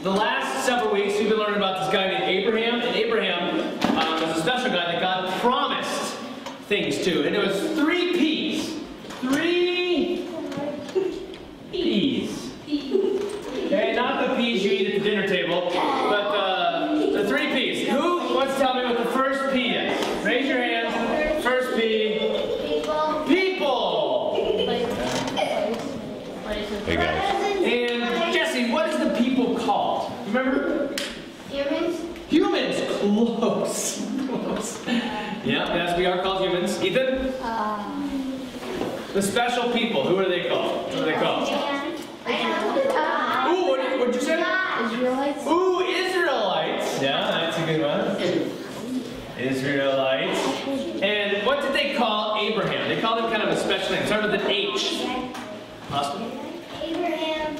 the last several weeks we've been learning about this guy named Abraham, and Abraham was a special guy that God promised things to, and it was 3 P's. 3 P's. Okay, not the P's you eat at the dinner table, but the 3 P's. Who wants to tell me what the first P is? Raise your hand. First P. People. Hey guys. And Jesse, what is the people called? Remember? Humans. Humans. Close. Close. Yeah, yes, we are called humans. Ethan? The special people. Who are they called? What are they called? Ooh, what did you say? Israelites. Ooh, Israelites. Yeah, that's a good one. Israelites. And what did they call Abraham? They called him kind of a special name. It started with an H. Austin? Abraham.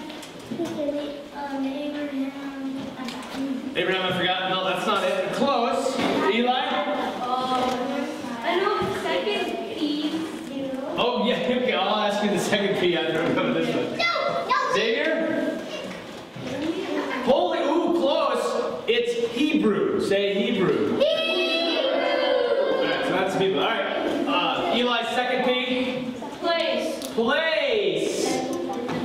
Abraham, I forgot. No, that's not it. Close. Eli? I know the second P. Oh, yeah. Okay, I'll ask you the second P after I come to this one. No. Xavier? Holy, ooh, close. It's Hebrew. Say Hebrew. Alright, so that's the people. Alright. Eli's second P? Place. Place.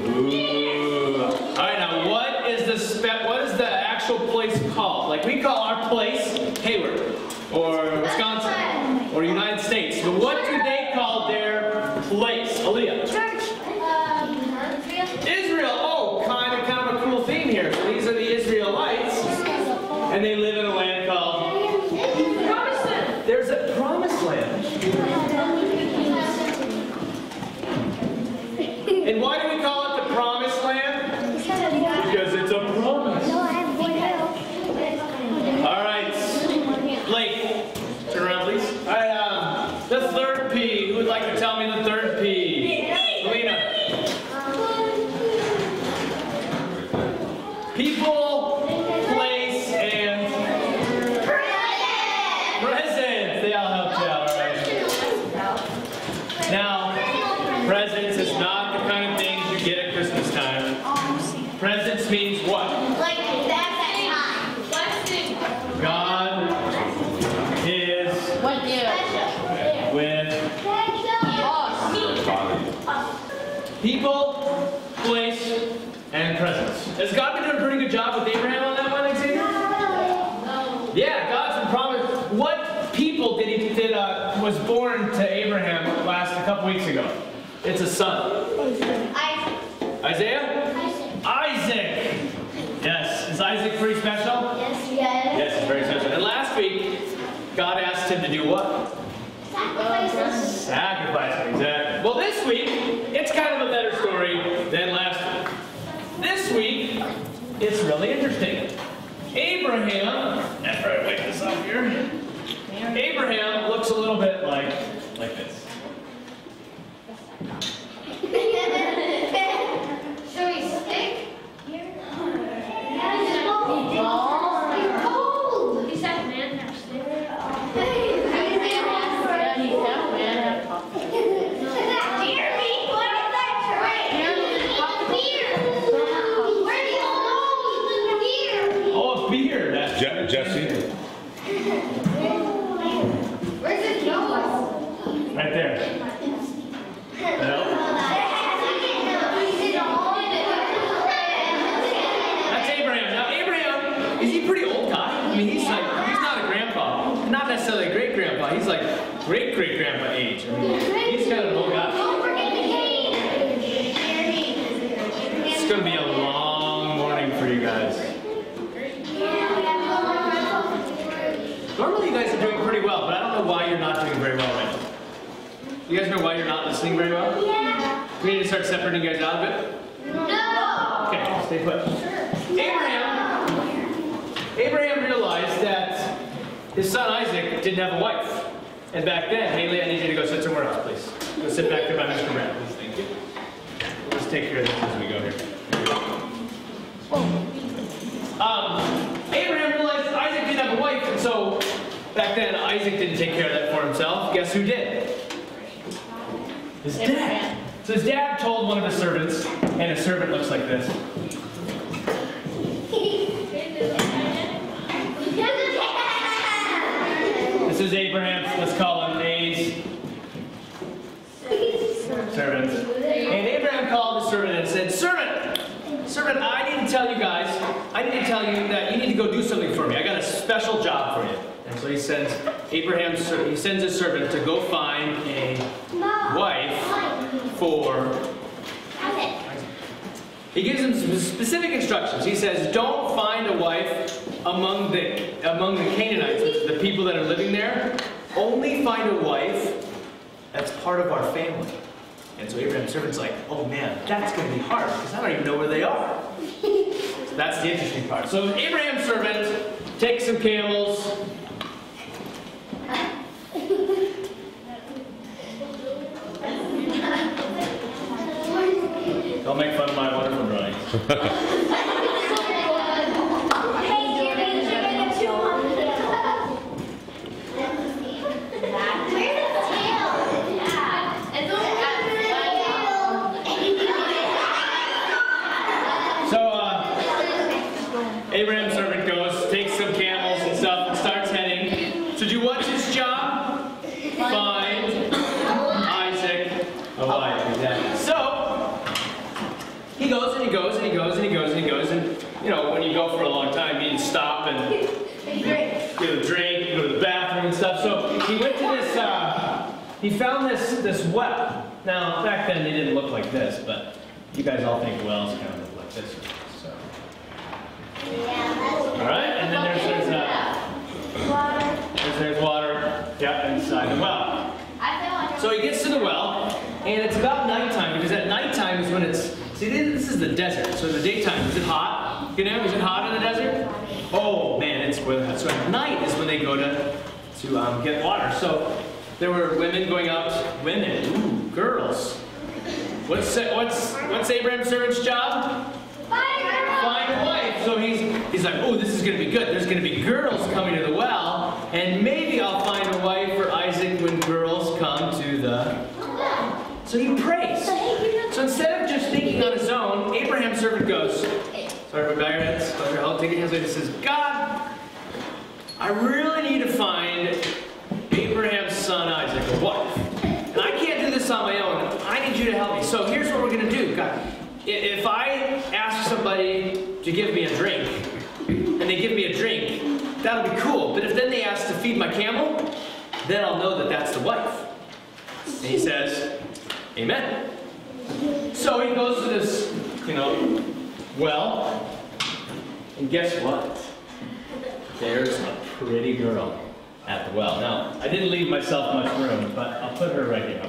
Ooh. Alright, now what is the actual place called? Like we call our place Hayward, or Wisconsin, or United States. But what do they call their place? Aaliyah. Church. Israel. Oh, kind of a cool theme here. So these are the Israelites, and they live in a land called Promised Land. There's a promised land. And why do we call it the promised land? Because it's a promise. All right, Blake, turn around, please. All right, the third P. Who would like to tell me the third P? Melina. People, place, and presents. They all helped you out, all right? Now, presents is not the kind of things you get at Christmas time. Presents means what? Like that time. Blessing. God is with people, place, and presents. Has God been doing a pretty good job with Abraham on that one, Xavier? No. Yeah, God's been promised. What people was born to Abraham a couple weeks ago? It's a son. Isaiah? Isaac. Yes. Is Isaac pretty special? Yes. Yes, it's very special. And last week, God asked him to do what? Sacrifices. Sacrifice, exactly. Well, this week, it's kind of a better story than last week. This week, it's really interesting. Abraham, after I wake this up here, Abraham looks a little bit like this. Should we stick? He's cold. He's that man now. Jesse. Where's his nose? Right there. No? That's Abraham. Now Abraham, is he a pretty old guy? I mean, he's not a grandpa. Not necessarily a great-grandpa. He's like great-great-grandpa age. I mean, he's kind of an old guy. It's going to be a long morning for you guys. Normally you guys are doing pretty well, but I don't know why you're not doing very well right now. You guys know why you're not listening very well? Yeah. We need to start separating you guys out a bit? No. Okay, stay put. Abraham realized that his son Isaac didn't have a wife. And back then, Haley, I need you to go sit somewhere else, please. Go sit back there by Mr. Brand, please. Thank you. We'll just take care of this as we go here. Abraham realized Isaac didn't have a wife, and so back then Isaac didn't take care of that for himself. Guess who did? His dad. So his dad told one of his servants, and his servant looks like this. is Abraham's, let's call him A's servant. And Abraham called the servant and said, Servant, I need to tell you guys, that you need to go do something for me. I got a special job for you. And so he sends his servant to go find a wife for... He gives him some specific instructions. He says, don't find a wife among the Canaanites, the people that are living there. Only find a wife that's part of our family. And so Abraham's servant's like, oh man, that's going to be hard because I don't even know where they are. So that's the interesting part. So Abraham's servant takes some camels. Don't make fun of my wonderful drawings. Abraham's servant goes, takes some camels and stuff, and starts heading. So do what's his job? Find Isaac a wife. Exactly. So he goes and he goes and he goes and he goes and he goes, and you know, when you go for a long time, you need to stop and get a drink, go to the bathroom and stuff. So he went to this. He found this well. Now back then they didn't look like this, but you guys all think wells kind of look like this. Alright, and then there's water, yeah, inside the well. So he gets to the well, and it's about nighttime, because at nighttime is when it's, see, this is the desert, so in the daytime, is it hot? You know, is it hot in the desert? Oh man, it's really hot. So at night is when they go to get water. So there were women going out, girls. What's Abraham's servant's job? Find a wife. So he's like, oh, this is going to be good. There's going to be girls coming to the well, and maybe I'll find a wife for Isaac when girls come to the well. So he prays. So instead of just thinking on his own, Abraham's servant goes, sorry, bow your heads, take your hands away. He says, God, I really need to find Abraham's son Isaac a wife. And I can't do this on my own. I need you to help me. So here's what we're going to do, God. If I ask somebody to give me a drink, and they give me a drink, that'll be cool. But if then they ask to feed my camel, then I'll know that that's the wife. And he says, amen. So he goes to this, well, and guess what? There's a pretty girl at the well. Now, I didn't leave myself much room, but I'll put her right here.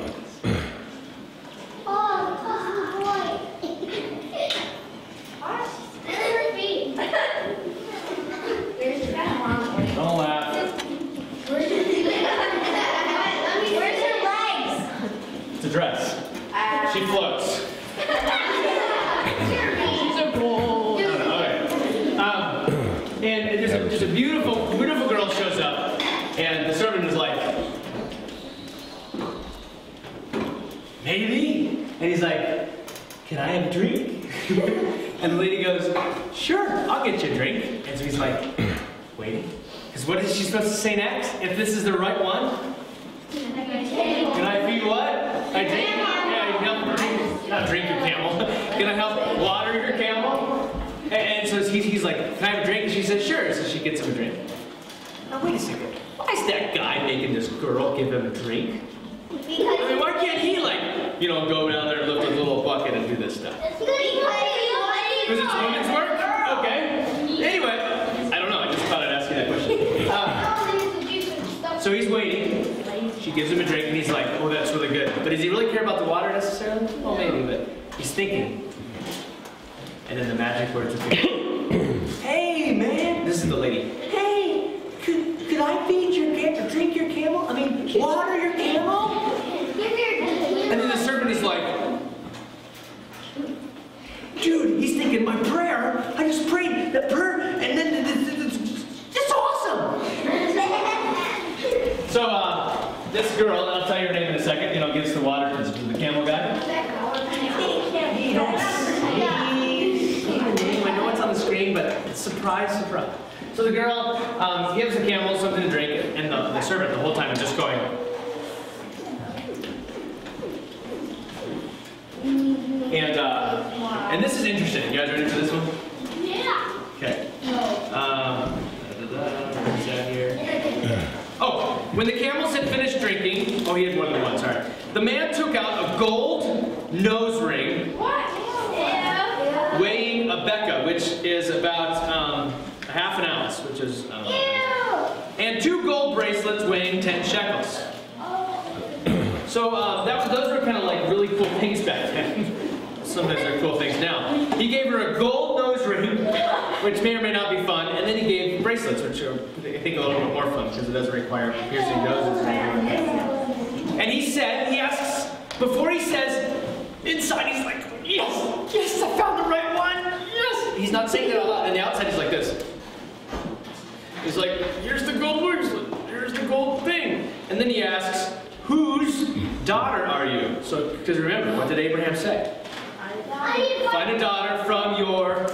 Don't laugh. Where's her legs? It's a dress. She floats. She's a bull. Okay. And there's a beautiful girl shows up, and the servant is like, maybe? And he's like, can I have a drink? And the lady goes, sure, I'll get you a drink. And so he's like, waiting. Because what is she supposed to say next? If this is the right one? Can I feed what? I drink? Yeah, you can help drink. Not drink your camel. Can I help water your camel? And so he's like, can I have a drink? And she says, sure. So she gets him a drink. Now wait a second. Why is that guy making this girl give him a drink? I mean, why can't he go down there and lift a little bucket and do this stuff? Because it's women's work? Okay. Anyway, I don't know. I just thought I'd ask you that question. So he's waiting. She gives him a drink, and he's like, oh, that's really good. But does he really care about the water necessarily? Well, maybe, but he's thinking. And then the magic words appear. Hey, man. This is the lady. Hey, could I feed your camel, drink your camel? I mean, water your camel? And then the servant is like, dude, he's thinking, my prayer, I just prayed that prayer, and then it's awesome. So this girl, and I'll tell you her name in a second, gives the water to the camel guy. You don't see the name. I know it's on the screen, but it's surprising. Surprise, surprise. So the girl gives the camel something to drink, and the servant the whole time is just going. And this is interesting. You guys ready for this one? Yeah. Okay. What's that here? Oh, when the camels had finished drinking, oh, he had more than one, sorry. The man took out a gold nose ring weighing a Rebekah, which is about half an ounce, which is, and 2 gold bracelets weighing 10 shekels. So those were kind of like really cool things back then. Sometimes they're cool things now. He gave her a gold nose ring, which may or may not be fun, and then he gave bracelets, which are, I think, a little bit more fun because it doesn't require piercing noses. And he asks, before he says, inside he's like, yes, I found the right one, yes. He's not saying it a lot, and the outside he's like this. He's like, here's the gold bracelet, here's the gold thing. And then he asks, whose daughter are you? So, because remember, what did Abraham say? Find a daughter from your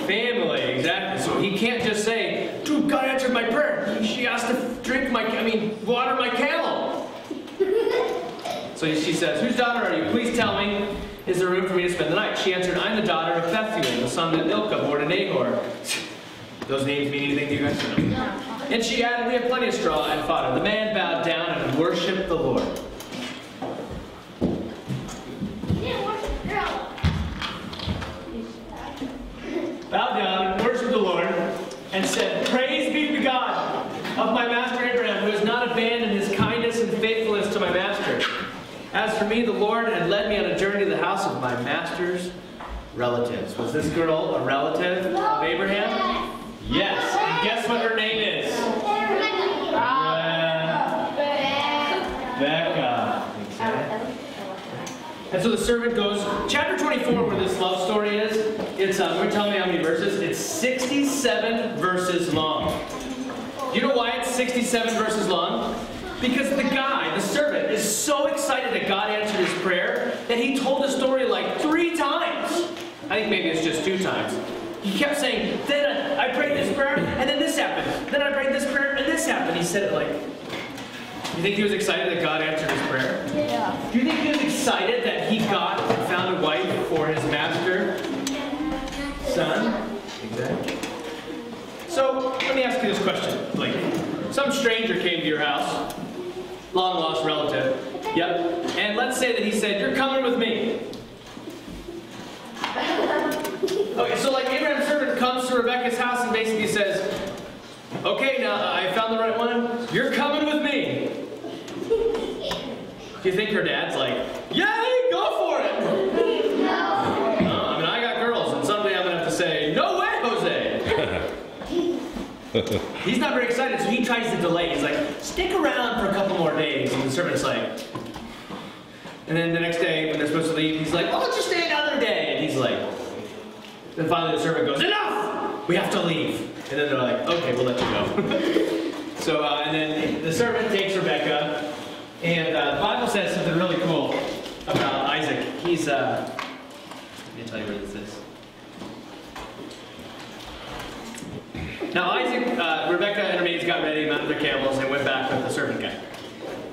family. Exactly. So he can't just say, dude, God answered my prayer. She asked to water my camel. So she says, whose daughter are you? Please tell me, is there room for me to spend the night? She answered, I'm the daughter of Bethuel, the son that Milcah bore to Nahor. Those names mean anything to you guys? No. And she added, we have plenty of straw and fodder. The man bowed down and worshipped the Lord. Bowed down and worshipped the Lord and said, praise be to God of my master Abraham, who has not abandoned his kindness and faithfulness to my master. As for me, the Lord had led me on a journey to the house of my master's relatives. Was this girl a relative of Abraham? Yes. And guess what her name is? Rebekah. And so the servant goes, chapter 24, where this love story is, it's, we're telling me how many verses? It's 67 verses long. Do you know why it's 67 verses long? Because the guy, the servant, is so excited that God answered his prayer that he told the story like 3 times. I think maybe it's just 2 times. He kept saying, then I prayed this prayer, and then this happened. Then I prayed this prayer, and this happened. He said it like... You think he was excited that God answered his prayer? Yeah. Do you think he was excited that he got and found a wife for his master son? Exactly. So, let me ask you this question. Like, some stranger came to your house, long-lost relative, yep, and let's say that he said, you're coming with me. Okay, so like Abraham's servant comes to Rebekah's house and basically says, okay, now I found the right one, you're coming with me. Do you think her dad's like, yay, go for it? No. I got girls, and someday I'm going to have to say, no way, Jose. He's not very excited, so he tries to delay. He's like, stick around for a couple more days. And the servant's like, and then the next day, when they're supposed to leave, he's like, well, let's just stay another day. And he's like, then finally the servant goes, enough! We have to leave. And then they're like, okay, we'll let you go. So, and then the servant takes Rebekah, and the Bible says something really cool about Isaac. He's, let me tell you where this is. Now Isaac, Rebekah and her maids got ready, mounted their camels, and went back with the servant guy.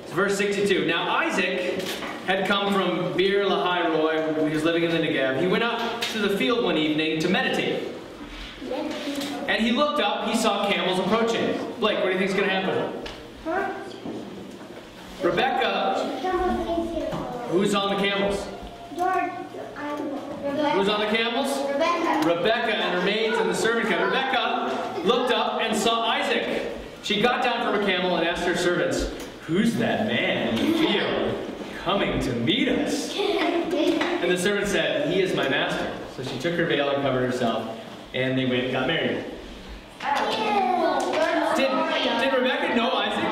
It's verse 62. Now Isaac had come from Beer Lahai Roi, he was living in the Negev. He went out to the field one evening to meditate. And he looked up, he saw camels approaching. Blake, what do you think is going to happen? Rebekah, who's on the camels? Who's on the camels? Rebekah and her maids and the servant guy. Rebekah looked up and saw Isaac. She got down from her camel and asked her servants, who's that man in the field coming to meet us? And the servant said, he is my master. So she took her veil and covered herself, and they went and got married. Did Rebekah know Isaac?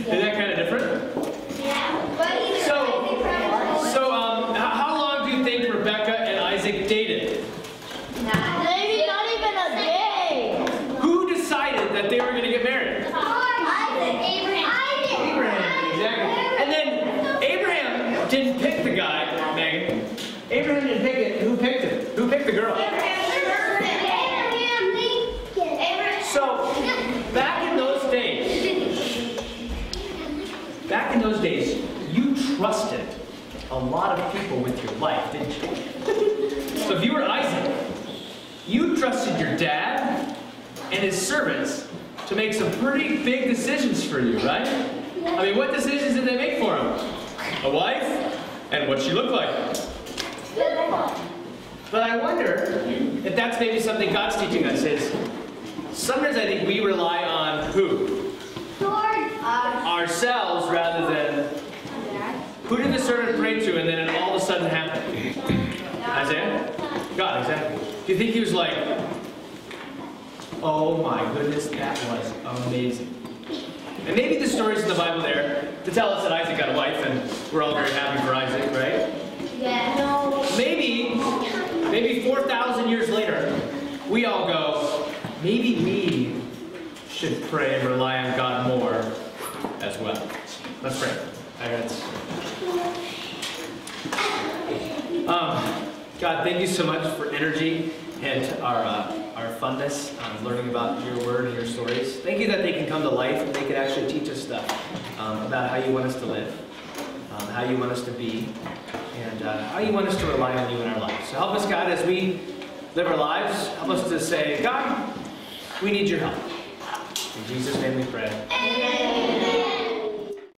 Is that kind of different? So how long do you think Rebekah and Isaac dated? Maybe not even a day. Who decided that they were going to get married? Abraham, exactly. And then Abraham didn't pick the guy, Megan. Abraham didn't pick it. Who picked it? Who picked the girl? days, you trusted a lot of people with your life, didn't you? So if you were Isaac, you trusted your dad and his servants to make some pretty big decisions for you, right? I mean, what decisions did they make for him? A wife and what she looked like. But I wonder if that's maybe something God's teaching us is, sometimes I think we rely on who? Ourselves rather than who did the servant pray to and then it all of a sudden happened? Isaiah? God, exactly. Do you think he was like, oh my goodness, that was amazing? And maybe the stories in the Bible there to tell us that Isaac got a wife and we're all very happy for Isaac, right? Yeah. No. Maybe 4,000 years later, we all go, maybe we should pray and rely on God more as well. Let's pray. God, thank you so much for energy and our funness on learning about your word and your stories. Thank you that they can come to life and they can actually teach us stuff about how you want us to live, how you want us to be, and how you want us to rely on you in our lives. So help us, God, as we live our lives. Help us to say, God, we need your help. In Jesus' name we pray. Amen.